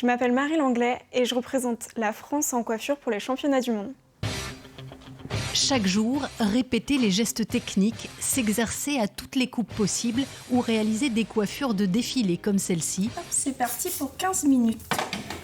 Je m'appelle Marie Langlais et je représente la France en coiffure pour les championnats du monde. Chaque jour, répéter les gestes techniques, s'exercer à toutes les coupes possibles ou réaliser des coiffures de défilé comme celle-ci. C'est parti pour 15 minutes.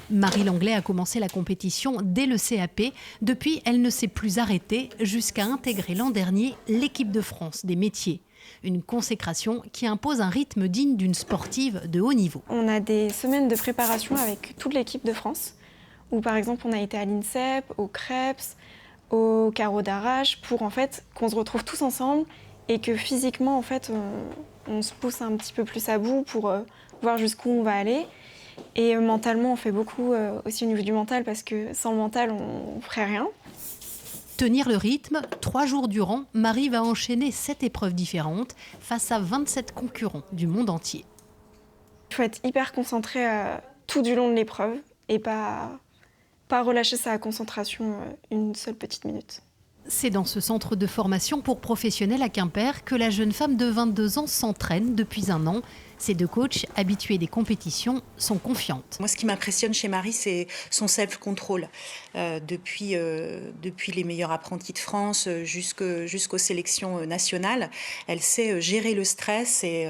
Marie Langlais a commencé la compétition dès le CAP. Depuis, elle ne s'est plus arrêtée jusqu'à intégrer l'an dernier l'équipe de France des métiers. Une consécration qui impose un rythme digne d'une sportive de haut niveau. On a des semaines de préparation avec toute l'équipe de France, où par exemple on a été à l'INSEP, au Krebs, au carreau d'arrache, pour en fait qu'on se retrouve tous ensemble et que physiquement en fait on se pousse un petit peu plus à bout pour voir jusqu'où on va aller. Et mentalement on fait beaucoup aussi au niveau du mental, parce que sans le mental on ferait rien. Tenir le rythme, 3 jours durant, Marie va enchaîner 7 épreuves différentes face à 27 concurrents du monde entier. Il faut être hyper concentré tout du long de l'épreuve et pas relâcher sa concentration une seule petite minute. C'est dans ce centre de formation pour professionnels à Quimper que la jeune femme de 22 ans s'entraîne depuis 1 an. Ces 2 coachs, habitués des compétitions, sont confiantes. Moi, ce qui m'impressionne chez Marie, c'est son self-control. Depuis les meilleurs apprentis de France jusqu'aux sélections nationales, elle sait gérer le stress et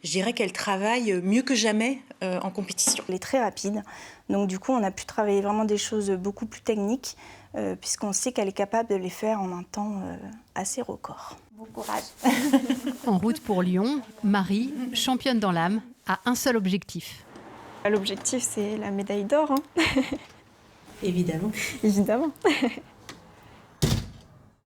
je dirais qu'elle travaille mieux que jamais en compétition. Elle est très rapide, donc du coup on a pu travailler vraiment des choses beaucoup plus techniques, puisqu'on sait qu'elle est capable de les faire en un temps assez record. Bon courage. En route pour Lyon, Marie, championne dans l'âme, a un seul objectif. L'objectif c'est la médaille d'or, hein. Évidemment. Évidemment.